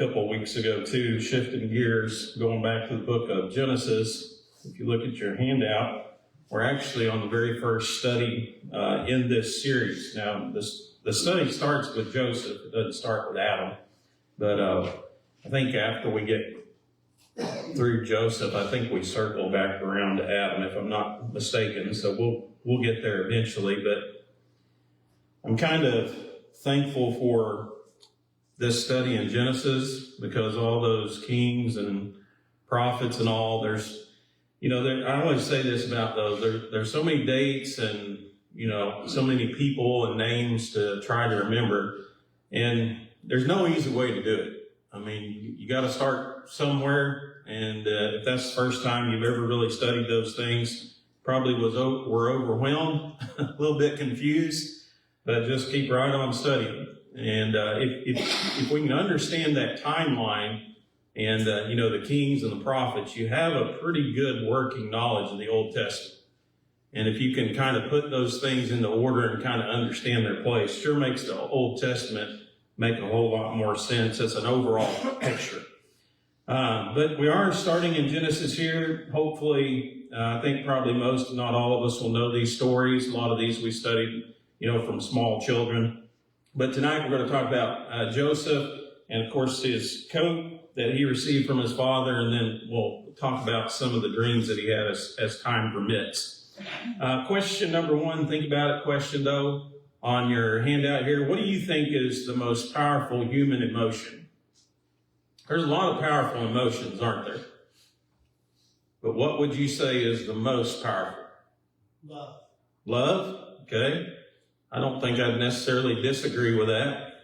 couple of weeks ago too, shifting gears, going back to the book of Genesis. If you look at your handout, we're actually on the very first study in this series. Now, the study starts with Joseph. It doesn't start with Adam. But I think after we get through Joseph, I think we circle back around to Adam, if I'm not mistaken. So we'll get there eventually. But I'm kind of thankful for this study in Genesis, because all those kings and prophets and all, I always say this about those, there's so many dates and, so many people and names to try to remember, and there's no easy way to do it. I mean, you got to start somewhere, and if that's the first time you've ever really studied those things, probably were overwhelmed, a little bit confused, but just keep right on studying. And if we can understand that timeline and, the kings and the prophets, you have a pretty good working knowledge of the Old Testament. And if you can kind of put those things into order and kind of understand their place, sure makes the Old Testament make a whole lot more sense as an overall picture. But we are starting in Genesis here. Hopefully, I think probably most, if not all of us, will know these stories. A lot of these we studied, from small children. But tonight we're going to talk about Joseph and, of course, his coat that he received from his father, and then we'll talk about some of the dreams that he had as time permits. Question number one, think about it. Question, though, on your handout here. What do you think is the most powerful human emotion? There's a lot of powerful emotions, aren't there? But what would you say is the most powerful? Love. Love? Okay. I don't think I'd necessarily disagree with that.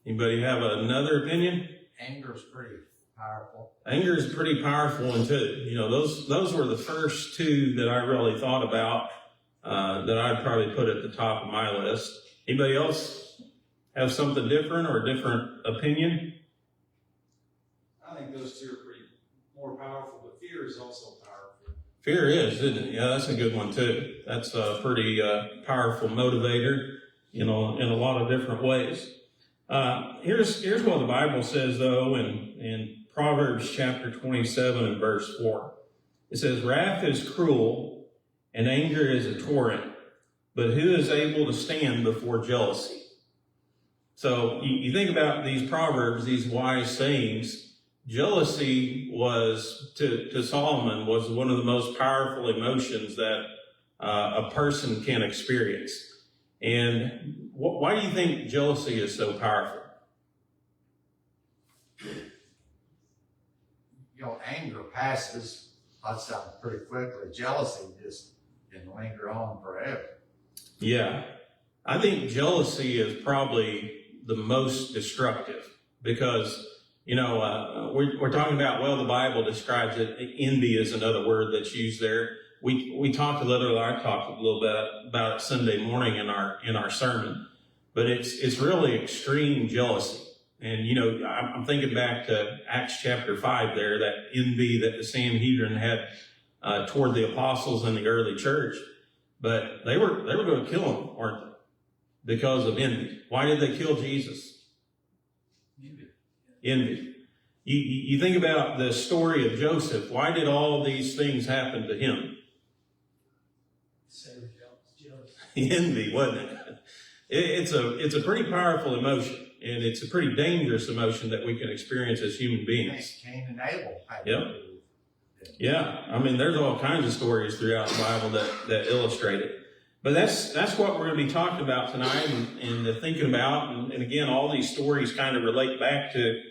Anybody have another opinion? Anger is pretty powerful. Anger is a pretty powerful one too. Those were the first two that I really thought about, that I'd probably put at the top of my list. Anybody else have something different or a different opinion? I think those two are pretty more powerful, but fear is also powerful. Fear is, isn't it? Yeah, that's a good one too. That's a pretty powerful motivator, in a lot of different ways. Here's what the Bible says, though, in Proverbs chapter 27 and verse 4. It says, "Wrath is cruel, and anger is a torrent, but who is able to stand before jealousy?" So you think about these proverbs, these wise sayings. Jealousy was, to Solomon, was one of the most powerful emotions that a person can experience. And why do you think jealousy is so powerful? Anger passes, that's out pretty quickly. Jealousy just can linger on forever. Yeah. I think jealousy is probably the most destructive because we're talking about, the Bible describes it. Envy is another word that's used there. I talked a little bit about it Sunday morning in our sermon, but it's really extreme jealousy. And, I'm thinking back to Acts chapter 5 there, that envy that the Sanhedrin had toward the apostles in the early church. But they were going to kill him, weren't they? Because of envy. Why did they kill Jesus? Envy. You think about the story of Joseph. Why did all these things happen to him? Envy, wasn't it? It's a pretty powerful emotion, and it's a pretty dangerous emotion that we can experience as human beings. Cain and Abel. Yep. Yeah. I mean, there's all kinds of stories throughout the Bible that illustrate it. But that's what we're going to be talking about tonight and thinking about. And again, all these stories kind of relate back to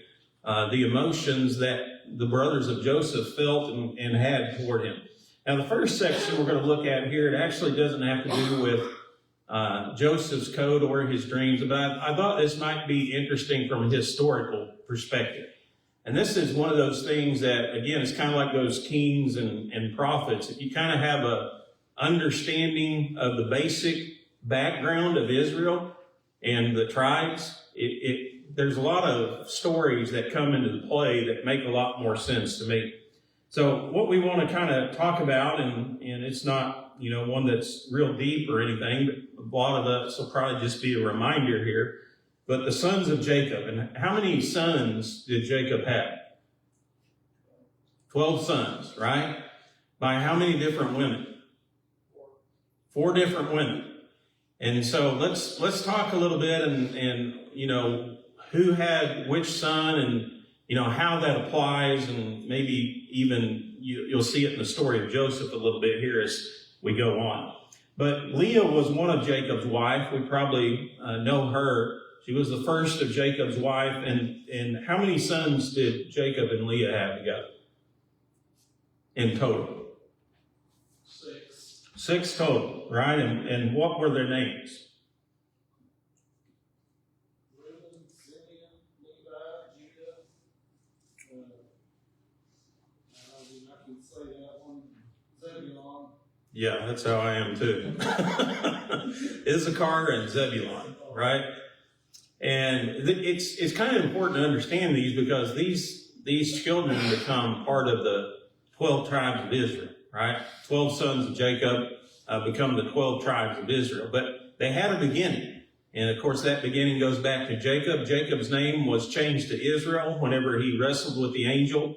the emotions that the brothers of Joseph felt and had toward him. Now, the first section we're going to look at here, it actually doesn't have to do with Joseph's code or his dreams, but I thought this might be interesting from a historical perspective. And this is one of those things that, again, it's kind of like those kings and prophets. If you kind of have a understanding of the basic background of Israel and the tribes, there's a lot of stories that come into play that make a lot more sense to me. So what we want to kind of talk about, and it's not, one that's real deep or anything, but a lot of us will probably just be a reminder here, But the sons of Jacob, and how many sons did Jacob have? 12 sons, right? By how many different women? 4 different women. And so let's talk a little bit and you know, who had which son and, you know, how that applies, and maybe even you'll see it in the story of Joseph a little bit here as we go on. But Leah was one of Jacob's wife. We probably know her. She was the first of Jacob's wife. And how many sons did Jacob and Leah have together in total? 6. 6 total, right? And what were their names? Reuben, Simeon, Levi, Judah. I can say that one. Zebulon. Yeah, that's how I am too. Issachar and Zebulon, right? And it's kind of important to understand these, because these children become part of the 12 tribes of Israel, right? 12 sons of Jacob become the 12 tribes of Israel. But they had a beginning. And of course, that beginning goes back to Jacob. Jacob's name was changed to Israel whenever he wrestled with the angel.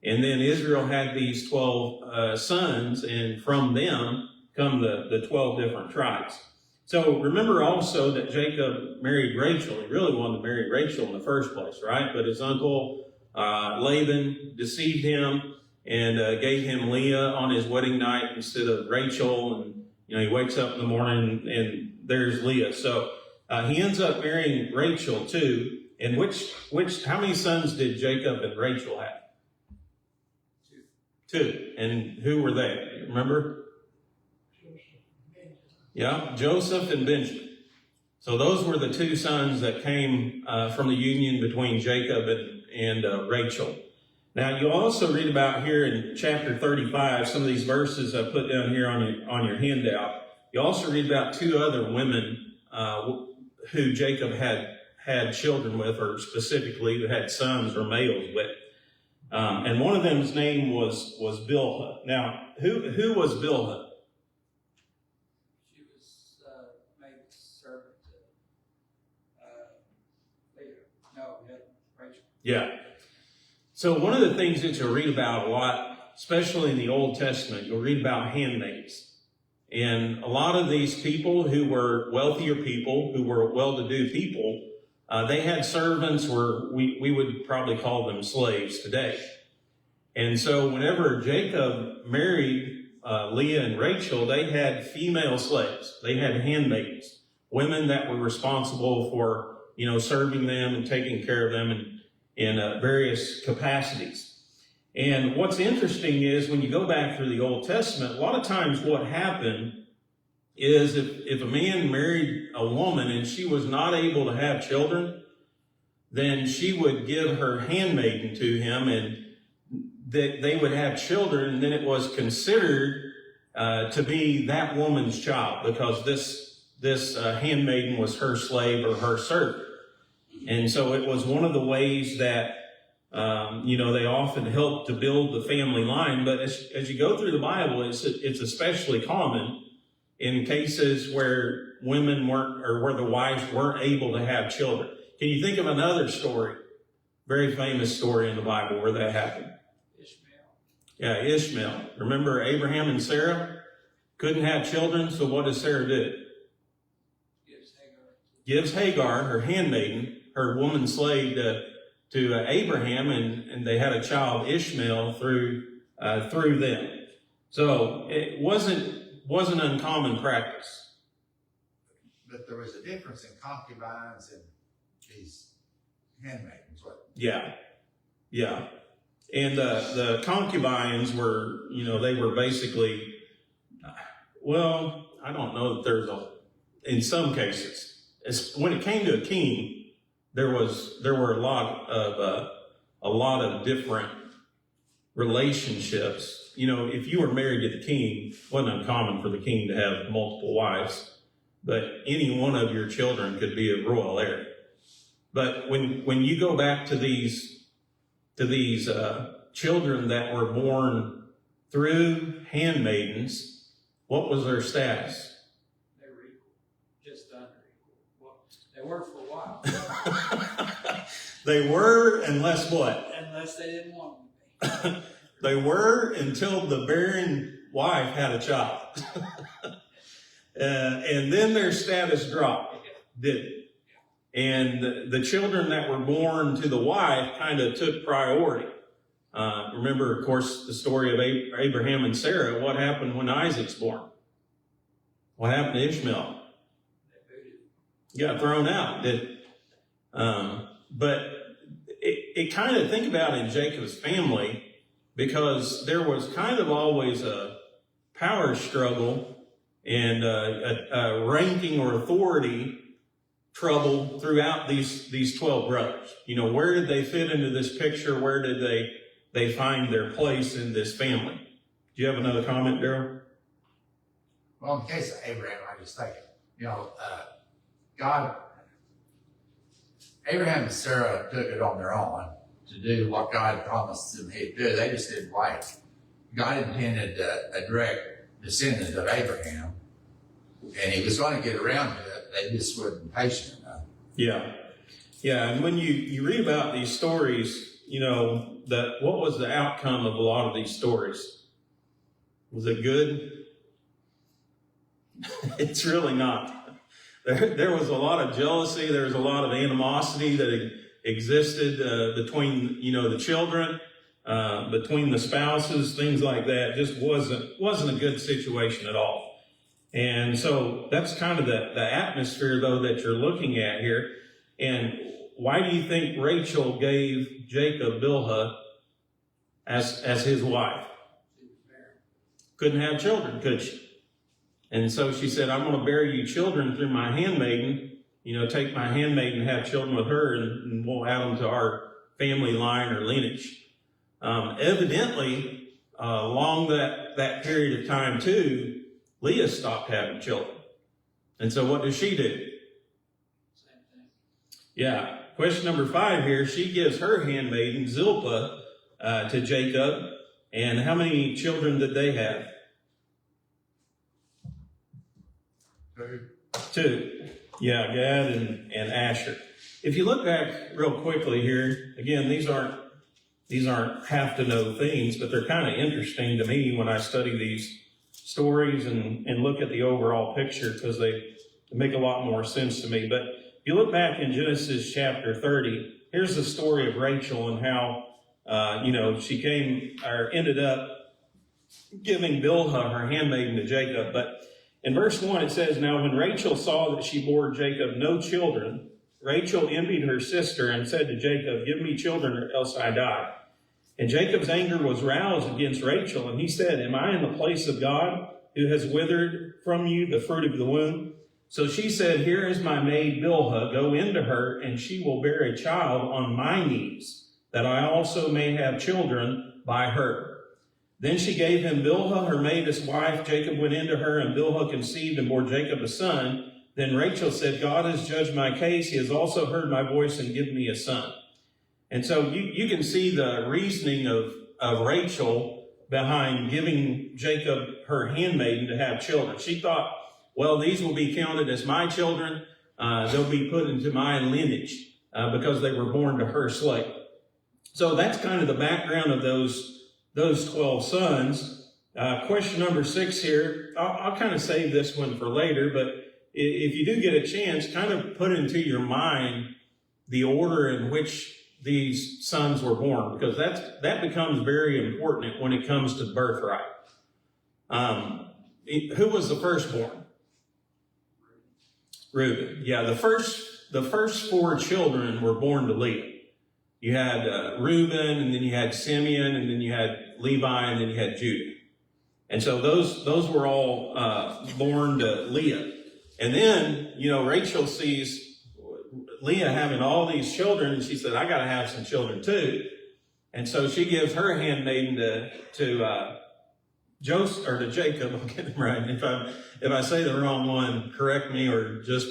And then Israel had these 12 sons, and from them come the 12 different tribes. So remember also that Jacob married Rachel. He really wanted to marry Rachel in the first place, right? But his uncle Laban deceived him and gave him Leah on his wedding night instead of Rachel. And you know, he wakes up in the morning and there's Leah. So he ends up marrying Rachel too. And how many sons did Jacob and Rachel have? 2. And who were they? Remember? Yeah, Joseph and Benjamin. So those were the 2 sons that came from the union between Jacob and Rachel. Now, you also read about here in chapter 35, some of these verses I put down here on your handout. You also read about 2 other women who Jacob had children with, or specifically who had sons or males with. And one of them's name was Bilhah. Now, who was Bilhah? She was made servant to Leah. No, Rachel. Yeah. So one of the things that you'll read about a lot, especially in the Old Testament, you'll read about handmaids. And a lot of these people who were wealthier people, who were well-to-do people, they had servants, or we would probably call them slaves today. And so whenever Jacob married Leah and Rachel, they had female slaves. They had handmaids, women that were responsible for, you know, serving them and taking care of them in various capacities. And what's interesting is when you go back through the Old Testament, a lot of times what happened is if a man married a woman and she was not able to have children, then she would give her handmaiden to him, and that they would have children, and then it was considered to be that woman's child, because this handmaiden was her slave or her servant. And so it was one of the ways that they often helped to build the family line. But as you go through the Bible, it's especially common in cases where women weren't, or where the wives weren't able to have children. Can you think of another story, very famous story in the Bible where that happened? Ishmael. Yeah, Ishmael. Remember Abraham and Sarah couldn't have children, so what does Sarah do? Gives Hagar, her handmaiden, her woman slave, to Abraham, and they had a child, Ishmael, through them. So it wasn't uncommon practice. But there was a difference in concubines and these handmaidens, what? Yeah. And the concubines were, they were basically, I don't know that in some cases, when it came to a king, there were a lot of different relationships. If you were married to the king, it wasn't uncommon for the king to have multiple wives, but any one of your children could be a royal heir. But when you go back to these children that were born through handmaidens, what was their status? They were equal, just under equal. Well, they were for a while. They were unless what? Unless they didn't want them to be. They were until the barren wife had a child. And then their status dropped, didn't it? And the children that were born to the wife kind of took priority. Remember, of course, the story of Abraham and Sarah. What happened when Isaac's born? What happened to Ishmael? He got thrown out, didn't it? But it kind of, think about in Jacob's family, because there was kind of always a power struggle and a ranking or authority trouble throughout these 12 brothers. You know, where did they fit into this picture? Where did they find their place in this family? Do you have another comment, Daryl? Well, in the case of Abraham, I just think, God, Abraham and Sarah took it on their own to do what God promised them he'd do. They just didn't wait. God intended a direct descendant of Abraham, and he was going to get around to it. They just weren't patient enough. Yeah. Yeah. And when you read about these stories, what was the outcome of a lot of these stories? Was it good? It's really not. There was a lot of jealousy. There was a lot of animosity that existed between, the children, between the spouses, things like that. Just wasn't a good situation at all. And so that's kind of the atmosphere, though, that you're looking at here. And why do you think Rachel gave Jacob Bilhah as his wife? Couldn't have children, could she? And so she said, I'm going to bear you children through my handmaiden. Take my handmaiden and have children with her, and we'll add them to our family line or lineage. Evidently, along that period of time, too, Leah stopped having children. And so what does she do? Same thing. Yeah. Question number 5 here. She gives her handmaiden, Zilpah, to Jacob. And how many children did they have? 2. Yeah, Gad and Asher. If you look back real quickly here, again, these aren't have to know things, but they're kind of interesting to me when I study these stories and look at the overall picture, because they make a lot more sense to me. But if you look back in Genesis chapter 30, here's the story of Rachel and how, she ended up giving Bilhah, her handmaiden, to Jacob. But in verse 1, it says, Now when Rachel saw that she bore Jacob no children, Rachel envied her sister and said to Jacob, Give me children or else I die. And Jacob's anger was roused against Rachel, and he said, Am I in the place of God, who has withered from you the fruit of the womb? So she said, Here is my maid Bilhah, go into her, and she will bear a child on my knees, that I also may have children by her. Then she gave him Bilhah, her maid, as wife. Jacob went into her, and Bilhah conceived and bore Jacob a son. Then Rachel said, God has judged my case. He has also heard my voice and given me a son. And so you can see the reasoning of Rachel behind giving Jacob her handmaiden to have children. She thought, well, these will be counted as my children. They'll be put into my lineage because they were born to her slave. So that's kind of the background of those 12 sons. Question number 6 here. I'll kind of save this one for later, but if you do get a chance, kind of put into your mind the order in which these sons were born, because that becomes very important when it comes to birthright. Who was the firstborn? Reuben. Yeah, the first 4 children were born to Leah. You had Reuben, and then you had Simeon, and then you had Levi, and then you had Judah. And so those were all born to Leah. And then, Rachel sees Leah having all these children, and she said, I got to have some children too. And so she gives her handmaiden to Joseph, or to Jacob. I'll get them right. If I say the wrong one, correct me, or just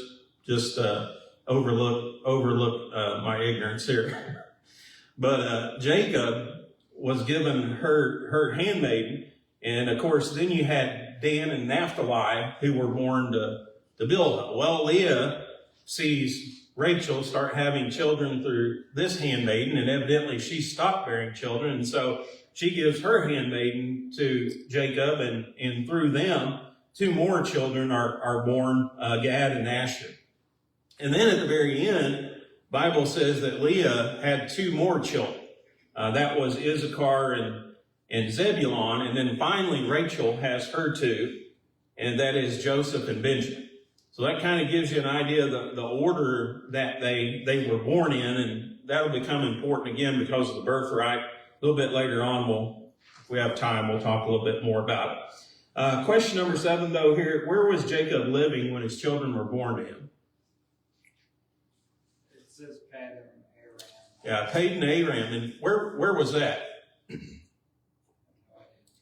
overlook my ignorance here. But Jacob was given her handmaiden, and of course, then you had Dan and Naphtali, who were born to Bilhah. Well, Leah sees Rachel start having children through this handmaiden, and evidently she stopped bearing children, and so she gives her handmaiden to Jacob, and through them, 2 more children are born, Gad and Asher. And then at the very end, Bible says that Leah had 2 more children. That was Issachar and Zebulon, and then finally Rachel has her 2, and that is Joseph and Benjamin. So that kind of gives you an idea of the order that they were born in, and that'll become important again because of the birthright. A little bit later on, if we have time, we'll talk a little bit more about it. Question number 7, though, here, where was Jacob living when his children were born to him? It says Padan Aram. Yeah, Padan Aram, and where was that?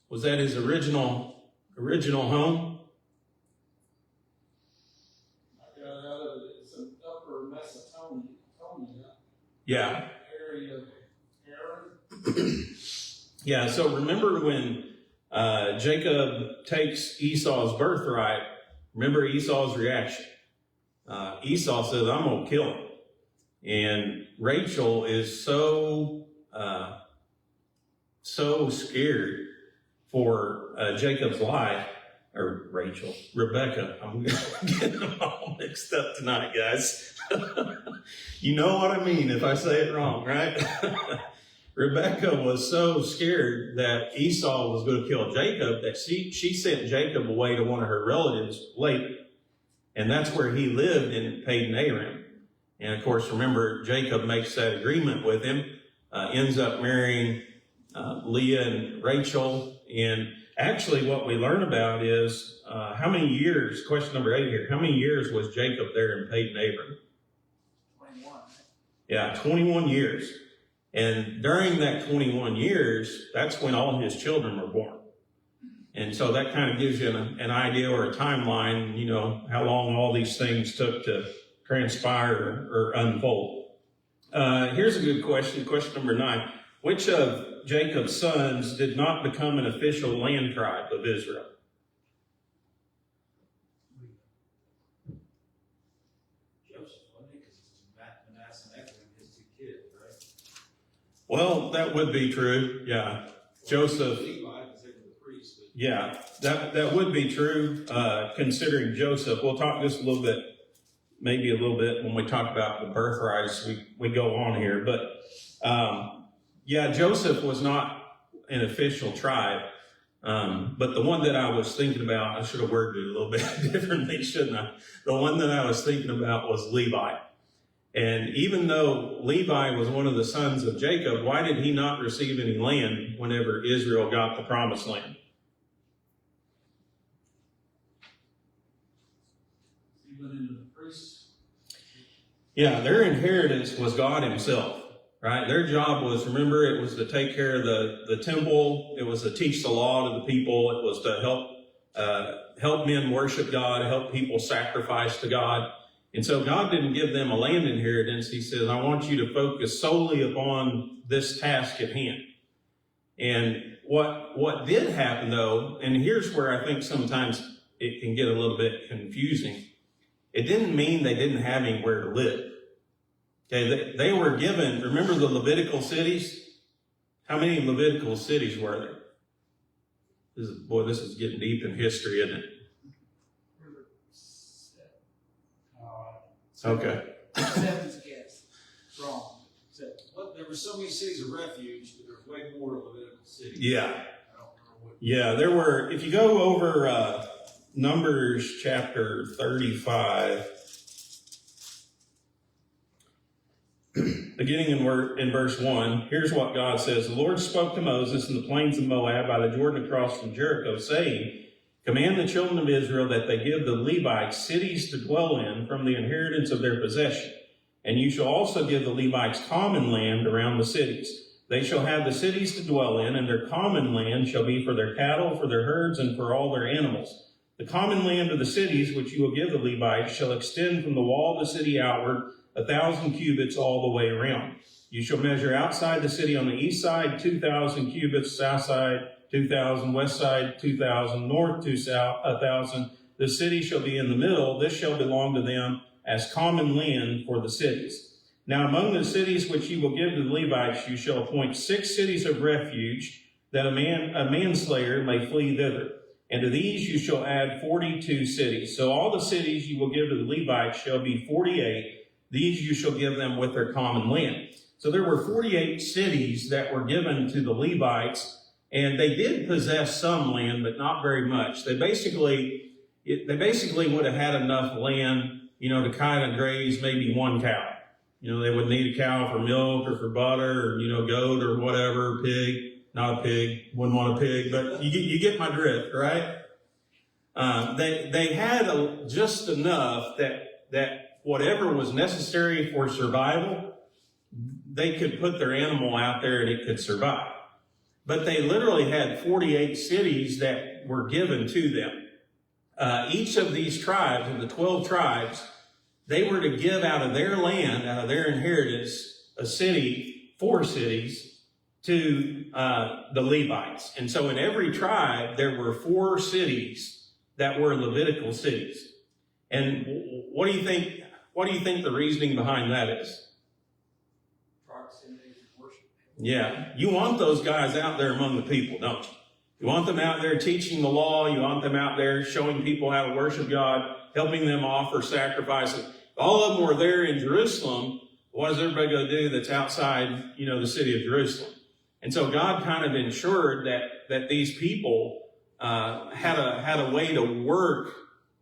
Was that his original home? I got out of it, it's an upper Macedonia Yeah. area of Aaron. Yeah, so remember when Jacob takes Esau's birthright, remember Esau's reaction. Esau says, I'm going to kill him. And Rachel is so scared for Jacob's life, or Rebecca. I'm getting them all mixed up tonight, guys. You know what I mean if I say it wrong, right? Rebecca was so scared that Esau was going to kill Jacob that she sent Jacob away to one of her relatives later. And that's where he lived, in Padan Aram. And of course, remember, Jacob makes that agreement with him, ends up marrying Leah and Rachel. And actually what we learn about is how many years, question number 8 here, how many years was Jacob there in Padan Aram? 21. Right? Yeah, 21 years. And during that 21 years, that's when all his children were born. And so that kind of gives you an idea or a timeline, you know, how long all these things took to transpire or unfold. Here's a good question, question number 9. Which of Jacob's sons did not become an official land tribe of Israel? Joseph, wasn't it? Because it's Manasseh and Ephraim, his 2 kids, right? Well, that would be true. Yeah. Joseph. Levi, because they were the priests, but Yeah, that would be true, considering Joseph. We'll talk just a little bit, maybe a little bit when we talk about the birthrights, we go on here. But, yeah, Joseph was not an official tribe. But the one that I was thinking about, I should have worded it a little bit differently, shouldn't I? The one that I was thinking about was Levi. And even though Levi was one of the sons of Jacob, why did he not receive any land whenever Israel got the promised land? even into the priests. Yeah, their inheritance was God himself, right? Their job was, remember, it was to take care of the temple. It was to teach the law to the people. It was to help men worship God, help people sacrifice to God. And so God didn't give them a land inheritance. He says, I want you to focus solely upon this task at hand. And what did happen, though, and here's where I think sometimes it can get a little bit confusing. It didn't mean they didn't have anywhere to live. Okay, they were given, remember the Levitical cities? How many Levitical cities were there? This is getting deep in history, isn't it? Okay. Seven's guess. Wrong. Seven. Well, there were so many cities of refuge, but there's way more Levitical cities. Yeah. I don't remember what. Yeah, there were, if you go over Numbers chapter 35, beginning in verse 1, here's what God says. The Lord spoke to Moses in the plains of Moab by the Jordan across from Jericho, saying, command the children of Israel that they give the Levites cities to dwell in from the inheritance of their possession. And you shall also give the Levites common land around the cities. They shall have the cities to dwell in, and their common land shall be for their cattle, for their herds, and for all their animals. The common land of the cities which you will give the Levites shall extend from the wall of the city outward 1,000 cubits all the way around. You shall measure outside the city on the east side 2,000 cubits, south side 2,000, west side 2,000, north to south 1,000. The city shall be in the middle. This shall belong to them as common land for the cities. Now among the cities which you will give to the Levites, you shall appoint 6 cities of refuge, that a manslayer may flee thither. And to these you shall add 42 cities. So all the cities you will give to the Levites shall be 48. These you shall give them with their common land. So there were 48 cities that were given to the Levites, and they did possess some land, but not very much. They basically would have had enough land, to kind of graze maybe one cow. They would need a cow for milk or for butter or, goat or whatever, pig. Not a pig, wouldn't want a pig, but you get my drift, right? They had just enough that whatever was necessary for survival, they could put their animal out there and it could survive. But they literally had 48 cities that were given to them. Each of these tribes, of the 12 tribes, they were to give out of their land, out of their inheritance, a city, 4 cities, to the Levites. And so in every tribe, there were 4 cities that were Levitical cities. And what do you think the reasoning behind that is? Proximity to worship. Yeah, you want those guys out there among the people, don't you? You want them out there teaching the law. You want them out there showing people how to worship God, helping them offer sacrifices. All of them were there in Jerusalem. What is everybody going to do that's outside, the city of Jerusalem? And so God kind of ensured that these people had a way to work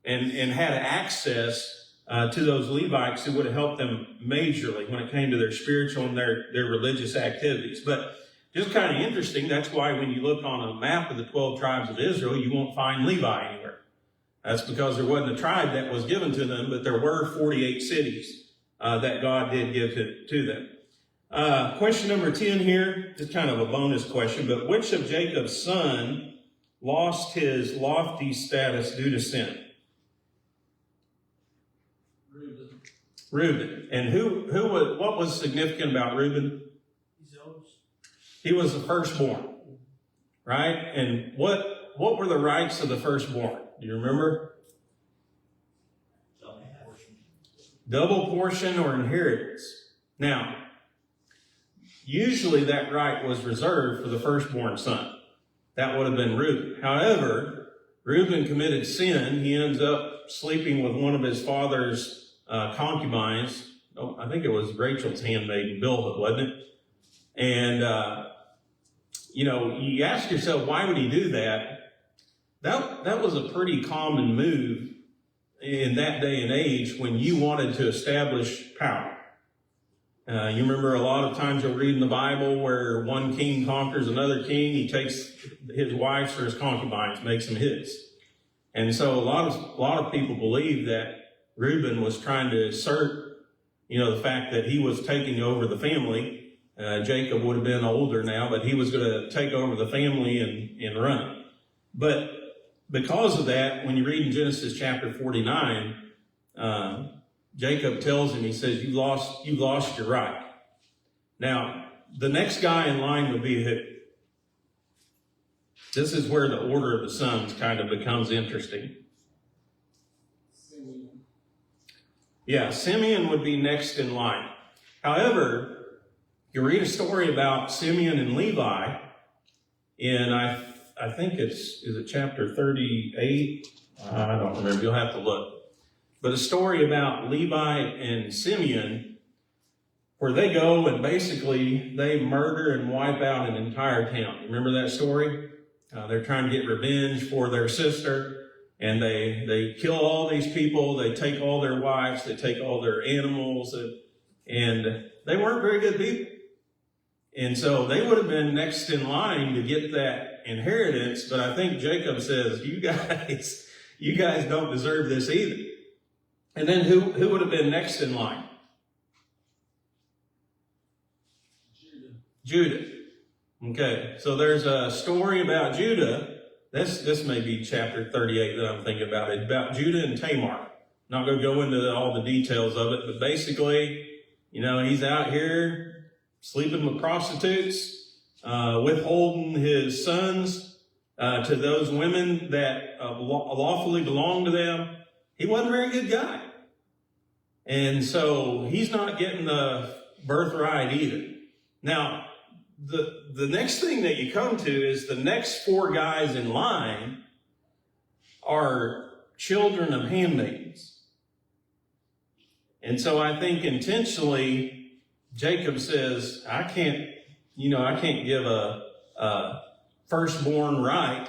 and had access to those Levites who would have helped them majorly when it came to their spiritual and their religious activities. But just kind of interesting, that's why when you look on a map of the 12 tribes of Israel, you won't find Levi anywhere. That's because there wasn't a tribe that was given to them, but there were 48 cities that God did give to them. Question number 10 here, just kind of a bonus question, but which of Jacob's son lost his lofty status due to sin? Reuben. And what was significant about Reuben? He was the firstborn, right? And what were the rights of the firstborn? Do you remember? Double portion or inheritance. Now, usually that right was reserved for the firstborn son. That would have been Reuben. However, Reuben committed sin. He ends up sleeping with one of his father's concubines. Oh, I think it was Rachel's handmaiden, Bilhah, wasn't it? And, you ask yourself, why would he do that? That was a pretty common move in that day and age when you wanted to establish power. You remember a lot of times you'll read in the Bible where one king conquers another king. He takes his wives or his concubines, makes them his. And so a lot of people believe that Reuben was trying to assert, the fact that he was taking over the family. Jacob would have been older now, but he was going to take over the family and run it. But because of that, when you read in Genesis chapter 49, Jacob tells him, he says, you lost your right. Now, the next guy in line would be who? This is where the order of the sons kind of becomes interesting. Simeon. Yeah, Simeon would be next in line. However, you read a story about Simeon and Levi in, I think is it chapter 38? I don't remember. You'll have to look. But a story about Levi and Simeon where they go and basically they murder and wipe out an entire town. Remember that story? They're trying to get revenge for their sister, and they kill all these people. They take all their wives. They take all their animals, and they weren't very good people. And so they would have been next in line to get that inheritance. But I think Jacob says, you guys don't deserve this either. And then who would have been next in line? Judah. Okay, so there's a story about Judah. This may be chapter 38 that I'm thinking about. It's about Judah and Tamar. Not going to go into all the details of it, but basically, he's out here sleeping with prostitutes, withholding his sons to those women that lawfully belong to them. He wasn't a very good guy. And so he's not getting the birthright either. Now, the next thing that you come to is the next four guys in line are children of handmaidens. And so I think intentionally Jacob says, I can't give a firstborn right,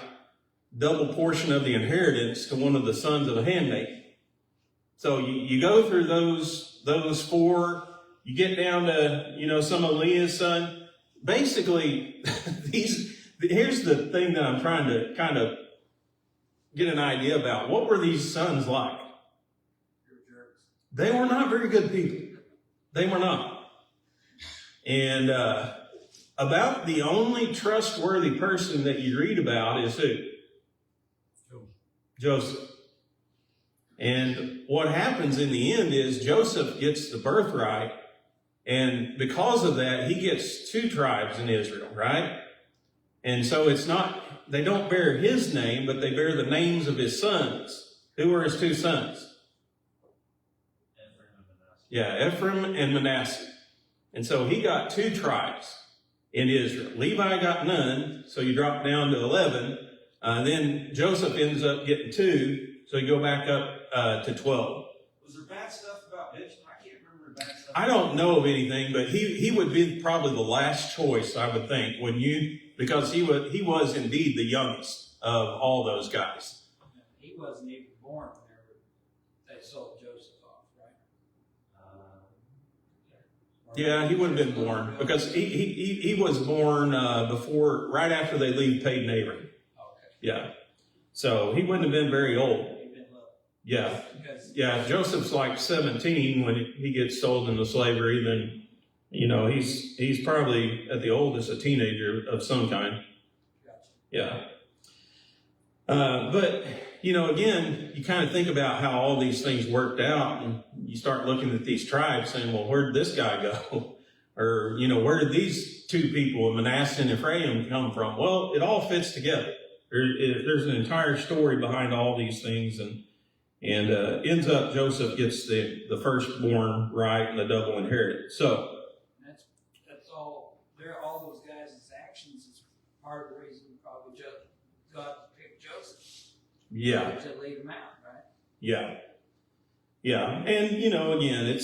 double portion of the inheritance to one of the sons of a handmaid. So you go through those four, you get down to, some of Leah's son. Basically, here's the thing that I'm trying to kind of get an idea about. What were these sons like? They were not very good people. They were not. And about the only trustworthy person that you read about is who? Joseph. And what happens in the end is Joseph gets the birthright, and because of that, he gets two tribes in Israel, right? And so they don't bear his name, but they bear the names of his sons. Who were his two sons? Ephraim and Manasseh. And so he got two tribes in Israel. Levi got none, so you drop down to 11. Then Joseph ends up getting two, so you go back up to 12. Was there bad stuff about Benjamin? I can't remember bad stuff. I don't know of anything, but he would be probably the last choice, I would think, because he was indeed the youngest of all those guys. He wasn't even born whenever they sold Joseph off, right? Yeah, he would have been born because he was born right after they leave Padan Aram. Okay. Yeah, so he wouldn't have been very old. He'd been little. Yeah. Because Yeah, Joseph's like 17 when he gets sold into slavery. Then, he's probably at the oldest a teenager of some kind. Gotcha. Yeah. But, again, you kind of think about how all these things worked out, and you start looking at these tribes saying, well, where did this guy go? Or, where did these two people, Manasseh and Ephraim, come from? Well, it all fits together. There's an entire story behind all these things, and ends up Joseph gets the firstborn right and the double inheritance. So that's all. All those guys' actions is part of the reason probably God picked Joseph. yeah, To lead him out, right? yeah, and again,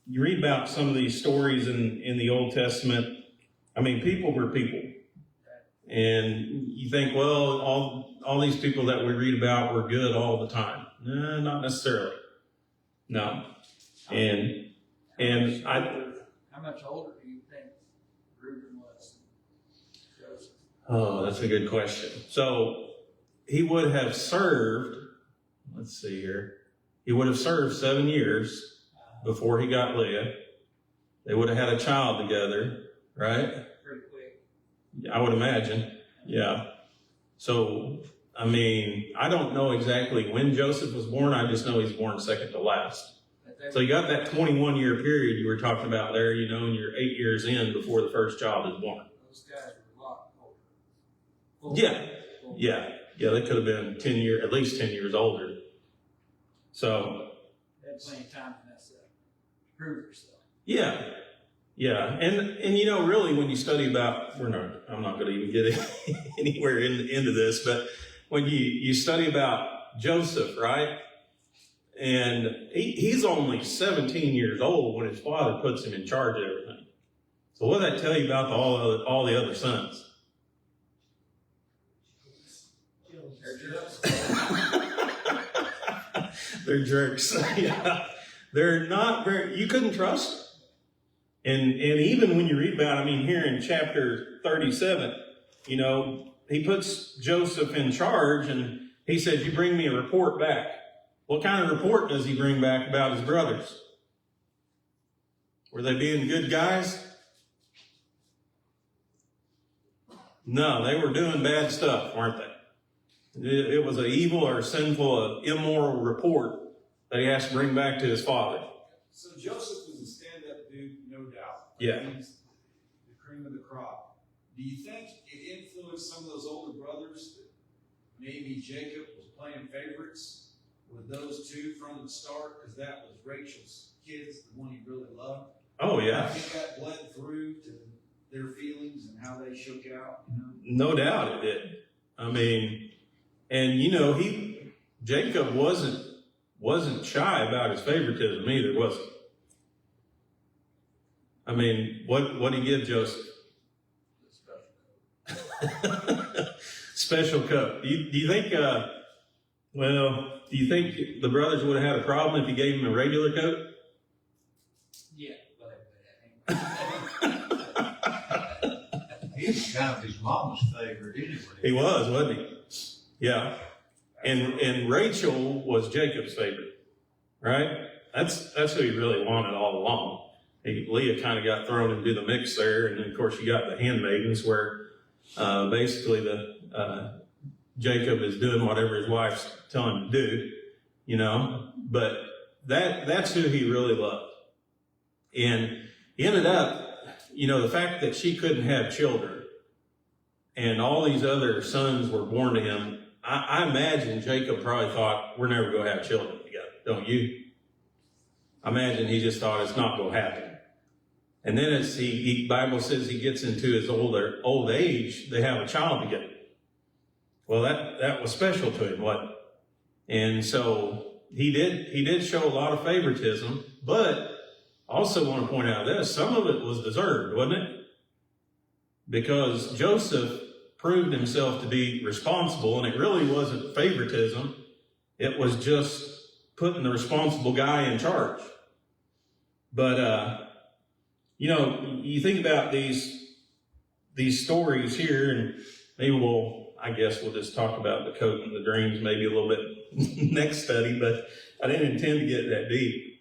you read about some of these stories in the Old Testament. I mean, people were people, and you think, well, all these people that we read about were good all the time. No, not necessarily. No. How much older do you think Reuben was than Joseph? Oh, that's a good question. So he would have served, let's see here. He would have served 7 years before he got Leah. They would have had a child together, right? Pretty quick. I would imagine. Yeah. So, I mean, I don't know exactly when Joseph was born. I just know he's born second to last. So you got that 21-year period you were talking about there, and you're 8 years in before the first child is born. Those guys were a lot older. Yeah, they could have been at least 10 years older. So. They had plenty of time to mess up, to prove yourself. Yeah, and really when you study about, I'm not going to even get anywhere into this, but when you study about Joseph, right? And he's only 17 years old when his father puts him in charge of everything. So what does that tell you about all the other sons? They're jerks. Yeah. They're not you couldn't trust them. And even when you read about, here in chapter 37, he puts Joseph in charge and he says, you bring me a report back. What kind of report does he bring back about his brothers? Were they being good guys? No, they were doing bad stuff, weren't they? It was an evil or sinful, immoral report that he has to bring back to his father. So Joseph was a stand-up dude, no doubt. Yeah. He's the cream of the crop. Do you think it influenced some of those older brothers that maybe Jacob was playing favorites with those two from the start, because that was Rachel's kids, the one he really loved. Oh, I yeah. think that bled through to their feelings and how they shook out, you know? No doubt it did. I mean, and you know, Jacob wasn't shy about his favoritism either, was he? I mean, what did he give Joseph? Special cup. Do you think, do you think the brothers would have had a problem if he gave him a regular coat? Yeah. He was kind of his mama's favorite anyway. He was, wasn't he? Yeah. And Rachel was Jacob's favorite, right? That's who he really wanted all along. Leah kind of got thrown into the mix there, and then of course you got the handmaidens, where basically Jacob is doing whatever his wife's telling him to do, you know. But that's who he really loved, and he ended up, you know, the fact that she couldn't have children, and all these other sons were born to him. I imagine Jacob probably thought, we're never going to have children together, don't you? I imagine he just thought it's not going to happen. And then as Bible says he gets into his old age, they have a child together. Well, that was special to him, wasn't it? And so he did show a lot of favoritism, but I also want to point out this, some of it was deserved, wasn't it? Because Joseph proved himself to be responsible, and it really wasn't favoritism. It was just putting the responsible guy in charge. But, you know, you think about these stories here, and maybe I guess we'll just talk about the coat and the dreams maybe a little bit next study, but I didn't intend to get that deep.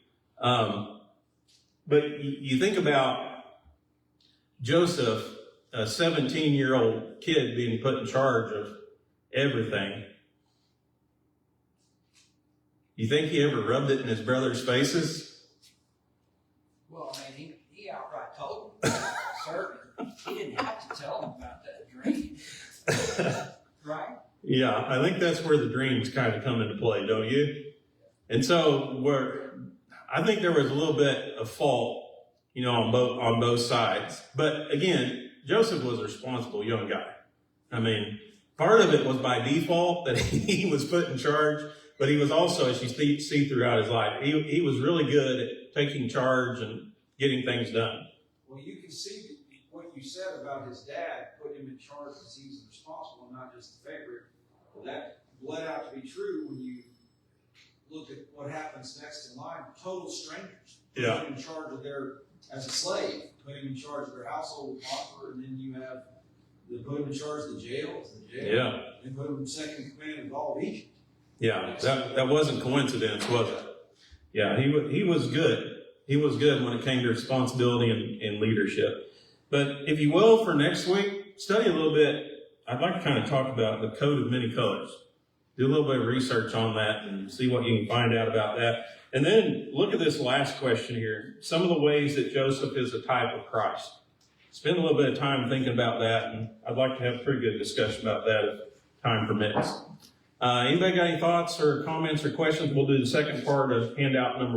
But you think about Joseph, a 17-year-old kid being put in charge of everything. You think he ever rubbed it in his brothers' faces? Well, I mean, he outright told him, certain. He didn't have to tell him about that dream. Right? Yeah, I think that's where the dreams kind of come into play, don't you? And so I think there was a little bit of fault, you know, on both sides. But again, Joseph was a responsible young guy. I mean, part of it was by default that he was put in charge, but he was also, as you see throughout his life, he was really good at taking charge and getting things done. Well, you can see what you said about his dad put him in charge because he's responsible, not just the favorite. Well, that bled out to be true when you look at what happens next in line. Total strangers. Put Yeah. him in charge of as a slave, put him in charge of their household with Potiphar, and then you have put him in charge of the jail, Yeah. and put him in second in command of all of Egypt. Yeah, that wasn't coincidence, was it? Yeah, he was good. He was good when it came to responsibility and leadership. But if you will, for next week, study a little bit. I'd like to kind of talk about the coat of many colors. Do a little bit of research on that and see what you can find out about that. And then look at this last question here. Some of the ways that Joseph is a type of Christ. Spend a little bit of time thinking about that, and I'd like to have a pretty good discussion about that if time permits. Anybody got any thoughts or comments or questions? We'll do the second part of handout number